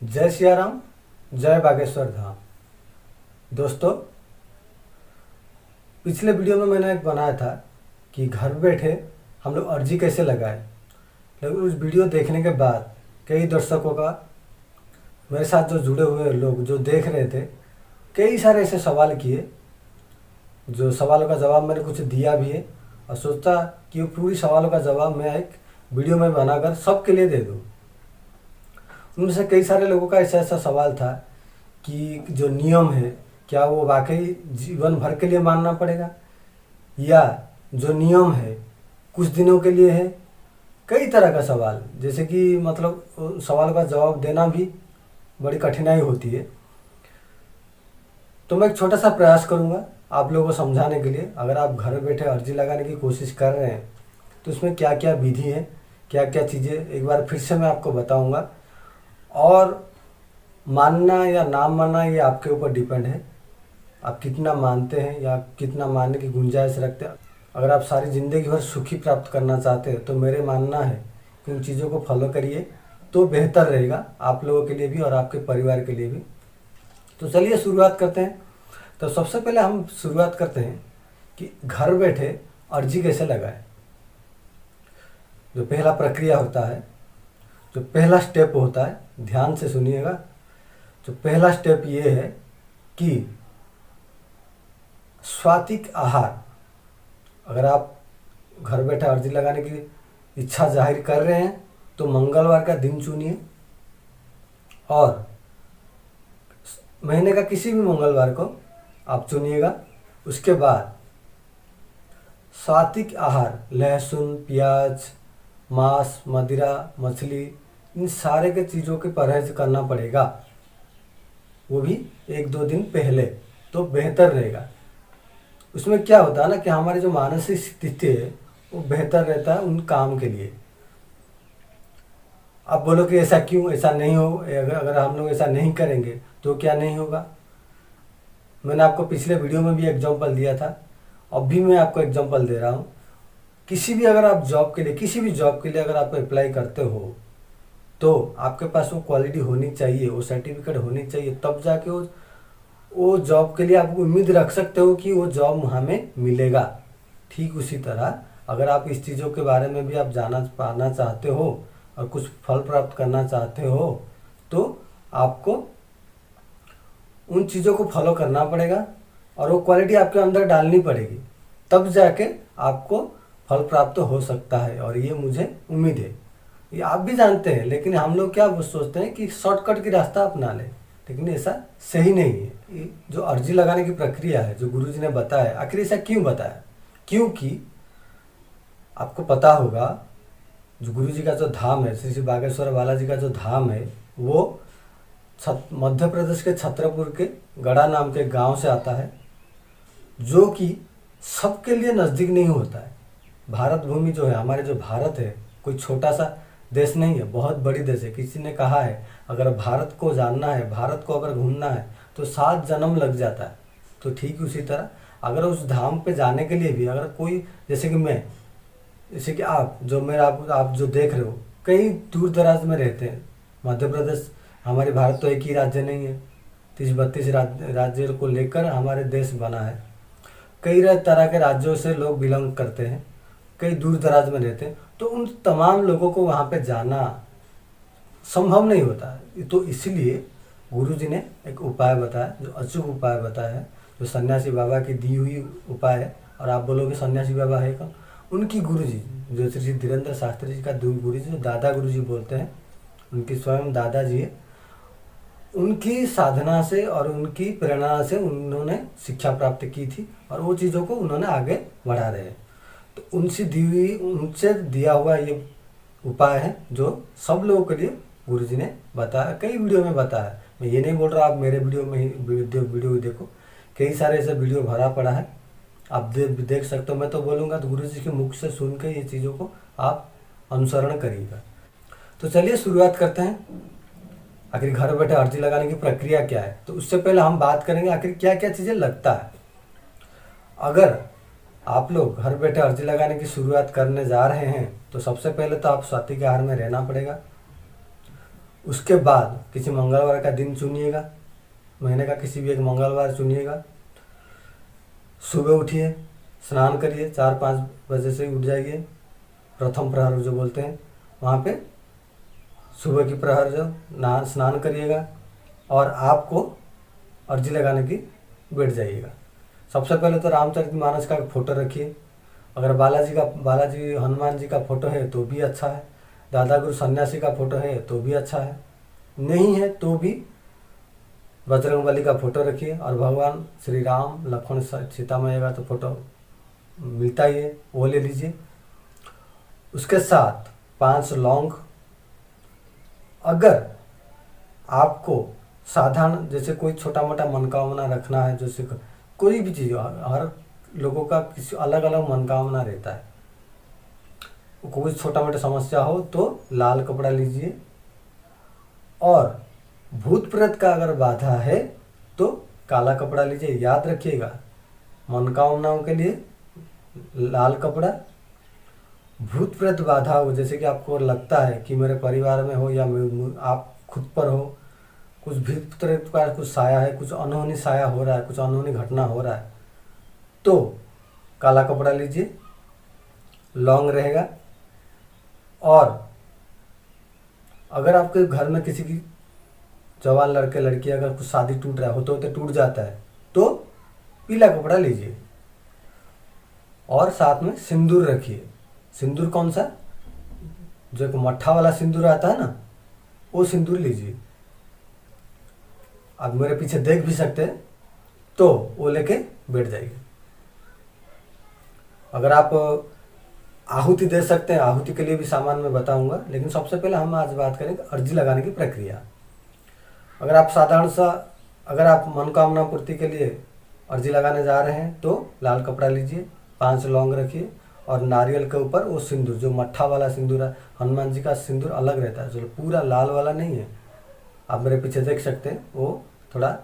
जय सिया राम, जय बागेश्वर धाम। दोस्तों, पिछले वीडियो में मैंने एक बनाया था कि घर बैठे हम लोग अर्जी कैसे लगाएं। लेकिन उस वीडियो देखने के बाद कई दर्शकों का, मेरे साथ जो जुड़े हुए लोग जो देख रहे थे, कई सारे ऐसे सवाल किए। जो सवालों का जवाब मैंने कुछ दिया भी है और सोचता कि वो पूरी सवालों का जवाब मैं एक वीडियो में बनाकर सबके लिए दे दूँ। उनमें से कई सारे लोगों का ऐसा ऐसा सवाल था कि जो नियम है क्या वो वाकई जीवन भर के लिए मानना पड़ेगा, या जो नियम है कुछ दिनों के लिए है। कई तरह का सवाल, जैसे कि मतलब सवाल का जवाब देना भी बड़ी कठिनाई होती है। तो मैं एक छोटा सा प्रयास करूंगा आप लोगों को समझाने के लिए। अगर आप घर बैठे अर्जी लगाने की कोशिश कर रहे हैं तो उसमें क्या क्या विधि है, क्या क्या चीज़ें, एक बार फिर से मैं आपको बताऊंगा। और मानना या ना मानना ये आपके ऊपर डिपेंड है, आप कितना मानते हैं या कितना मानने की गुंजाइश रखते हैं। अगर आप सारी ज़िंदगी भर सुखी प्राप्त करना चाहते हैं तो मेरे मानना है कि उन चीज़ों को फॉलो करिए तो बेहतर रहेगा आप लोगों के लिए भी और आपके परिवार के लिए भी। तो चलिए शुरुआत करते हैं। तो सबसे पहले हम शुरुआत करते हैं कि घर बैठे अर्जी कैसे लगाएं। जो पहला प्रक्रिया होता है, जो पहला स्टेप होता है, ध्यान से सुनिएगा। जो पहला स्टेप ये है कि सात्विक आहार। अगर आप घर बैठे अर्जी लगाने की इच्छा जाहिर कर रहे हैं तो मंगलवार का दिन चुनिए और महीने का किसी भी मंगलवार को आप चुनिएगा। उसके बाद सात्विक आहार, लहसुन, प्याज, मांस, मदिरा, मछली, इन सारे के चीज़ों के परहेज करना पड़ेगा, वो भी 1-2 दिन पहले, तो बेहतर रहेगा। उसमें क्या होता है ना कि हमारी जो मानसिक स्थिति है वो बेहतर रहता है उन काम के लिए। आप बोलो कि ऐसा क्यों, ऐसा नहीं हो, अगर हम लोग ऐसा नहीं करेंगे तो क्या नहीं होगा। मैंने आपको पिछले वीडियो में भी एग्जांपल दिया था, अब भी मैं आपको एग्जांपल दे रहा हूँ। किसी भी अगर आप जॉब के लिए, किसी भी जॉब के लिए अगर आप अप्लाई करते हो तो आपके पास वो क्वालिटी होनी चाहिए, वो सर्टिफिकेट होनी चाहिए, तब जाके वो जॉब के लिए आप उम्मीद रख सकते हो कि वो जॉब हमें मिलेगा। ठीक उसी तरह अगर आप इस चीज़ों के बारे में भी आप पाना चाहते हो और कुछ फल प्राप्त करना चाहते हो तो आपको उन चीज़ों को फॉलो करना पड़ेगा और वो क्वालिटी आपके अंदर डालनी पड़ेगी, तब जाके आपको फल प्राप्त हो सकता है। और ये मुझे उम्मीद है, ये आप भी जानते हैं। लेकिन हम लोग क्या सोचते हैं कि शॉर्टकट की रास्ता अपना लें, लेकिन ऐसा सही नहीं है। ये जो अर्जी लगाने की प्रक्रिया है जो गुरुजी ने बताया, आखिर ऐसा क्यों बताया? क्योंकि आपको पता होगा जो गुरुजी का जो धाम है, श्री श्री बागेश्वर बालाजी का जो धाम है, वो मध्य प्रदेश के छतरपुर के गढ़ा नाम के गांव से आता है, जो कि सबके लिए नज़दीक नहीं होता है। भारत भूमि जो है, हमारे जो भारत है, कोई छोटा सा देश नहीं है, बहुत बड़ी देश है। किसी ने कहा है अगर भारत को जानना है, भारत को अगर घूमना है तो 7 जन्म लग जाता है। तो ठीक उसी तरह अगर उस धाम पे जाने के लिए भी अगर कोई, जैसे कि मैं, जैसे कि आप आप जो देख रहे हो, कई दूर दराज में रहते हैं। मध्य प्रदेश, हमारे भारत तो एक ही राज्य नहीं है, 30-32 राज्य को लेकर हमारे देश बना है। कई तरह के राज्यों से लोग बिलोंग करते हैं, कई दूर दराज में रहते हैं, तो उन तमाम लोगों को वहाँ पे जाना संभव नहीं होता है। तो इसलिए गुरुजी ने एक उपाय बताया, जो अचूक उपाय बताया है, जो सन्यासी बाबा की दी हुई उपाय है। और आप बोलोगे सन्यासी बाबा है कौन? उनकी गुरुजी जो श्री धीरेन्द्र शास्त्री जी का गुरुजी, जो दादा गुरुजी बोलते हैं, उनकी स्वयं दादाजी है। उनकी साधना से और उनकी प्रेरणा से उन्होंने शिक्षा प्राप्त की थी और वो चीज़ों को उन्होंने आगे बढ़ा रहे हैं। तो उनसे दिया हुआ ये उपाय है जो सब लोगों के लिए गुरुजी ने बताया, कई वीडियो में बताया। मैं ये नहीं बोल रहा आप मेरे वीडियो में ही वीडियो देखो, कई सारे ऐसे वीडियो भरा पड़ा है, आप देख सकते हो। मैं तो बोलूँगा तो गुरुजी के मुख से सुन के ये चीज़ों को आप अनुसरण करिएगा। तो चलिए शुरुआत करते हैं। आखिर घर बैठे अर्जी लगाने की प्रक्रिया क्या है, तो उससे पहले हम बात करेंगे आखिर क्या क्या चीज़ें लगता है। अगर आप लोग घर बैठे अर्जी लगाने की शुरुआत करने जा रहे हैं तो सबसे पहले तो आप सात्विक आहार में रहना पड़ेगा। उसके बाद किसी मंगलवार का दिन चुनिएगा, महीने का किसी भी एक मंगलवार चुनिएगा। सुबह उठिए, स्नान करिए, 4-5 बजे से उठ जाइए, प्रथम प्रहर जो बोलते हैं वहाँ पे सुबह की प्रहर जो नहा स्नान करिएगा और आपको अर्जी लगाने की बैठ जाइएगा। सबसे पहले तो रामचरितमानस का फोटो रखिए। अगर बालाजी हनुमान जी का फोटो है तो भी अच्छा है, दादा गुरु सन्यासी का फोटो है तो भी अच्छा है, नहीं है तो भी बजरंगबली का फोटो रखिए। और भगवान श्री राम लक्ष्मण सीता मैया का तो फोटो मिलता ही है, वो ले लीजिए। उसके साथ 5 लौंग। अगर आपको साधारण जैसे कोई छोटा मोटा मनोकामना रखना है, जैसे कोई भी चीज़, हर लोगों का किसी अलग अलग मनोकामना रहता है, कोई छोटा मोटा समस्या हो तो लाल कपड़ा लीजिए। और भूत प्रेत का अगर बाधा है तो काला कपड़ा लीजिए। याद रखिएगा, मनोकामनाओं के लिए लाल कपड़ा। भूत प्रेत बाधा हो, जैसे कि आपको लगता है कि मेरे परिवार में हो या आप खुद पर हो, कुछ भूत प्रेत का कुछ साया है, कुछ अनहोनी साया हो रहा है, कुछ अनहोनी घटना हो रहा है, तो काला कपड़ा लीजिए, लौंग रहेगा। और अगर आपके घर में किसी की जवान लड़के लड़की अगर कुछ शादी टूट रहा है, होते होते टूट जाता है, तो पीला कपड़ा लीजिए। और साथ में सिंदूर रखिए। सिंदूर कौन सा, जो एक मट्ठा वाला सिंदूर आता है ना, वो सिंदूर लीजिए। आप मेरे पीछे देख भी सकते हैं, तो वो लेके बैठ जाइए। अगर आप आहुति दे सकते हैं, आहुति के लिए भी सामान मैं बताऊंगा, लेकिन सबसे पहले हम आज बात करेंगे अर्जी लगाने की प्रक्रिया। अगर आप साधारण सा, अगर आप मनोकामना पूर्ति के लिए अर्जी लगाने जा रहे हैं तो लाल कपड़ा लीजिए, 5 लौंग रखिए और नारियल के ऊपर वो सिंदूर, जो मट्ठा वाला सिंदूर है, हनुमान जी का सिंदूर अलग रहता है, जो पूरा लाल वाला नहीं है, आप मेरे पीछे देख सकते हैं, वो थोड़ा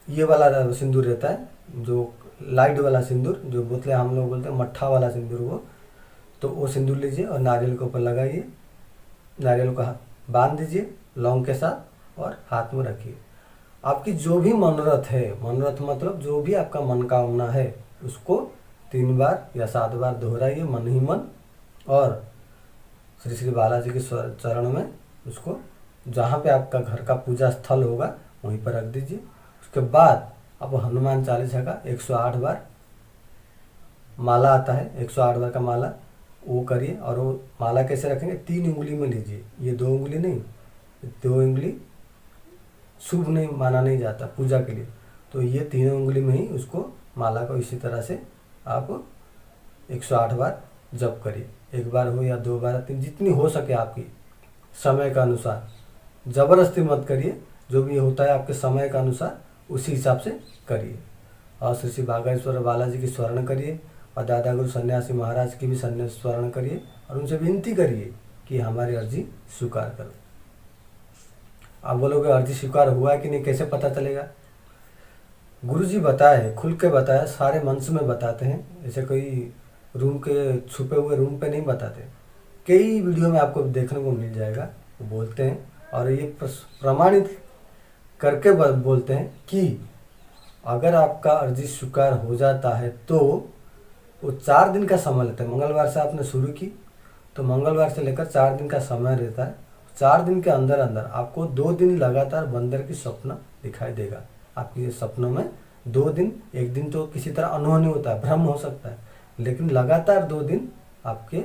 ये वाला सिंदूर रहता है, जो लाइट वाला सिंदूर, जो बोतलें हम लोग बोलते हैं मट्ठा वाला सिंदूर, वो सिंदूर लीजिए और नारियल के ऊपर लगाइए, नारियल को बांध दीजिए लौंग के साथ और हाथ में रखिए। आपकी जो भी मनोरथ है, मनोरथ मतलब जो भी आपका मनोकामना है, उसको 3 बार या 7 बार दोहराइए मन ही मन, और श्री श्री बालाजी के चरण में उसको, जहाँ पे आपका घर का पूजा स्थल होगा वहीं पर रख दीजिए। उसके बाद आप हनुमान चालीसा का 108 बार माला आता है, 108 बार का माला वो करिए। और वो माला कैसे रखेंगे, 3 उंगली में लीजिए, ये 2 उंगली नहीं, 2 उंगली शुभ नहीं माना नहीं जाता पूजा के लिए, तो ये 3 उंगली में ही उसको माला को इसी तरह से आप 108 बार जप करिए। 1 बार हो या 2 बार, 3, जितनी हो सके आपकी समय का अनुसार, जबरदस्ती मत करिए, जो भी होता है आपके समय का अनुसार उसी हिसाब से करिए। और श्री श्री बागेश्वर बालाजी की स्मरण करिए और दादा गुरु सन्यासी महाराज की भी स्मरण करिए और उनसे विनती करिए कि हमारी अर्जी स्वीकार करो। आप बोलोगे अर्जी स्वीकार हुआ कि नहीं, कैसे पता चलेगा? गुरु जी बताए, खुल के बताए, सारे मंच में बताते हैं, ऐसे कोई रूम के छुपे हुए रूम पे नहीं बताते, कई वीडियो में आपको देखने को मिल जाएगा, वो बोलते हैं और ये प्रमाणित करके बोलते हैं कि अगर आपका अर्जी स्वीकार हो जाता है तो वो 4 दिन का समय लेता है। मंगलवार से आपने शुरू की तो मंगलवार से लेकर 4 दिन का समय रहता है। 4 दिन के अंदर अंदर आपको 2 दिन लगातार बंदर की स्वप्न दिखाई देगा। आपके सपनों में 2 दिन, एक दिन तो किसी तरह अनहोनी होता है, भ्रम हो सकता है, लेकिन लगातार 2 दिन आपके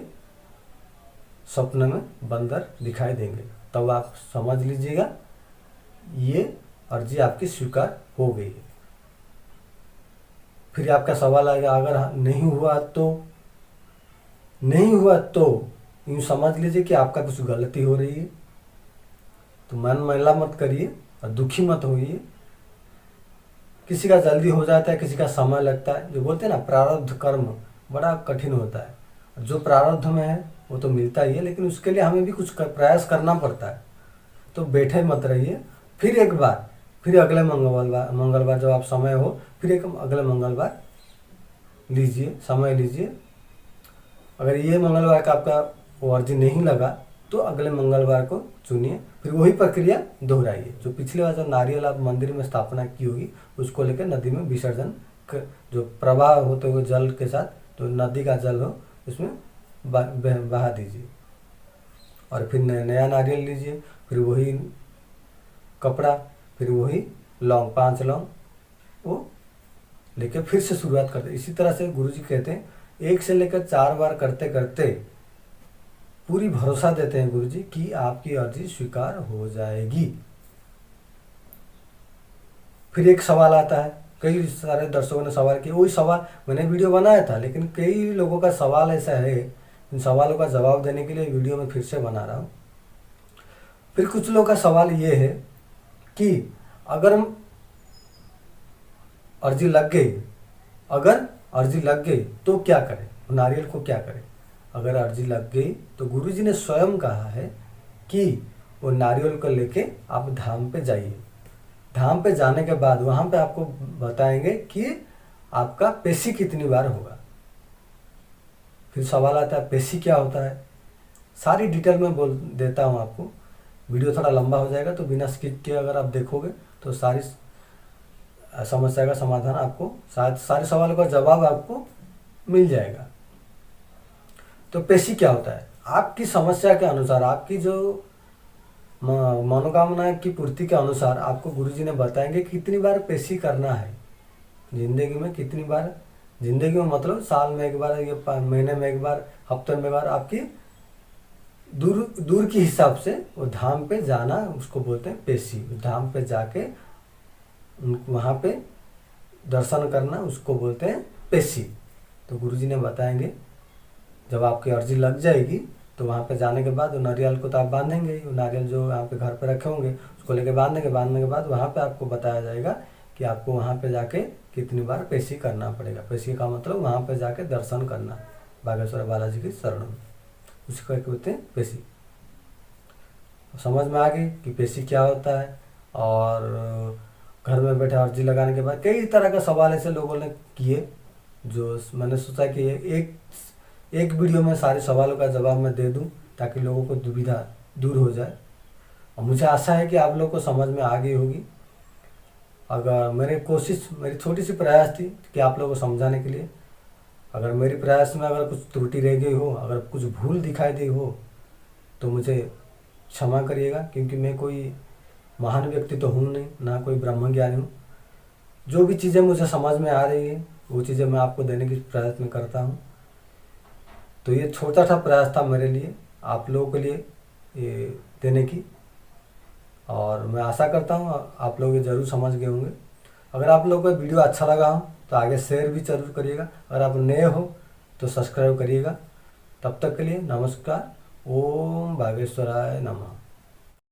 स्वप्न में बंदर दिखाई देंगे। तब आप समझ लीजिएगा ये अर्जी आपकी स्वीकार हो गई है। फिर आपका सवाल आएगा, अगर नहीं हुआ तो यूँ समझ लीजिए कि आपका कुछ गलती हो रही है। तो मन मैला मत करिए और दुखी मत होइए। किसी का जल्दी हो जाता है, किसी का समय लगता है। जो बोलते हैं ना, प्रारब्ध कर्म बड़ा कठिन होता है। जो प्रारब्ध में है वो तो मिलता ही है, लेकिन उसके लिए हमें भी कुछ प्रयास करना पड़ता है। तो बैठे मत रहिए, फिर एक बार, फिर अगले मंगलवार जब आप समय हो, फिर एक अगले मंगलवार लीजिए, समय लीजिए। अगर ये मंगलवार का आपका वो अर्जी नहीं लगा तो अगले मंगलवार को चुनिए, फिर वही प्रक्रिया दोहराइए। जो पिछले बार जो नारियल आप मंदिर में स्थापना की होगी उसको लेकर नदी में विसर्जन जो प्रवाह होते हुए जल के साथ तो नदी का जल हो उसमें बहा दीजिए। और फिर नया नारियल लीजिए, फिर वही कपड़ा, फिर वही लौंग 5 लौंग वो लेके फिर से शुरुआत करते। इसी तरह से गुरुजी कहते हैं 1 से लेकर 4 बार करते करते पूरी भरोसा देते हैं गुरुजी कि आपकी अर्जी स्वीकार हो जाएगी। फिर एक सवाल आता है, कई सारे दर्शकों ने सवाल किया, वही सवाल मैंने वीडियो बनाया था, लेकिन कई लोगों का सवाल ऐसा है, इन सवालों का जवाब देने के लिए वीडियो में फिर से बना रहा हूँ। फिर कुछ लोगों का सवाल ये है कि अगर अर्जी लग गई, अगर अर्जी लग गई तो क्या करें, नारियल को क्या करें। अगर अर्जी लग गई तो गुरुजी ने स्वयं कहा है कि वो नारियल को लेके आप धाम पे जाइए। धाम पे जाने के बाद वहाँ पे आपको बताएंगे कि आपका पेशी कितनी बार होगा। फिर सवाल आता है पेशी क्या होता है, सारी डिटेल में बोल देता हूँ आपको। वीडियो थोड़ा लंबा हो जाएगा तो बिना स्किप किए अगर आप देखोगे तो सारी समस्या का समाधान आपको, सारे सवालों का जवाब आपको मिल जाएगा। तो पेशी क्या होता है, आपकी समस्या के अनुसार, आपकी जो मनोकामना की पूर्ति के अनुसार आपको गुरुजी ने बताएंगे कितनी बार पेशी करना है जिंदगी में, कितनी बार जिंदगी में, मतलब साल में एक बार, ये महीने में एक बार, हफ्ते में एक बार, आपकी दूर के हिसाब से वो धाम पे जाना उसको बोलते हैं पेशी। धाम पे जाके वहाँ पे दर्शन करना उसको बोलते हैं पेशी। तो गुरुजी ने बताएंगे जब आपकी अर्जी लग जाएगी तो वहाँ पे जाने के बाद वो नारियल को तो आप बांधेंगे ही, वो नारियल जो यहाँ पे घर पे रखे होंगे उसको लेके बांधने के बाद वहाँ पे आपको बताया जाएगा कि आपको वहाँ पे जाके कितनी बार पेशी करना पड़ेगा। पेशी का मतलब वहाँ पे जाके दर्शन करना बागेश्वर बालाजी की शरण में, उसको कहते हैं पेशी। समझ में आ गई कि पेशी क्या होता है। और घर में बैठे अर्जी लगाने के बाद कई तरह का सवाल ऐसे लोगों ने किए जो मैंने सोचा कि एक वीडियो में सारे सवालों का जवाब मैं दे दूं ताकि लोगों को दुविधा दूर हो जाए। और मुझे आशा है कि आप लोगों को समझ में आ गई होगी। अगर मेरी छोटी सी प्रयास थी कि आप लोगों को समझाने के लिए, अगर मेरी प्रयास में अगर कुछ त्रुटि रह गई हो, अगर कुछ भूल दिखाई दी हो तो मुझे क्षमा करिएगा, क्योंकि मैं कोई महान व्यक्ति तो हूँ नहीं, ना कोई ब्रह्म ज्ञानी हूँ। जो भी चीज़ें मुझे समझ में आ रही है वो चीज़ें मैं आपको देने की प्रयत्न करता हूँ। तो ये छोटा सा प्रयास था मेरे लिए, आप लोगों के लिए ये देने की, और मैं आशा करता हूँ आप लोग ये ज़रूर समझ गए होंगे। अगर आप लोगों को वीडियो अच्छा लगा हो तो आगे शेयर भी ज़रूर करिएगा। अगर आप नए हो तो सब्सक्राइब करिएगा। तब तक के लिए नमस्कार। ओम बागेश्वराय नमः।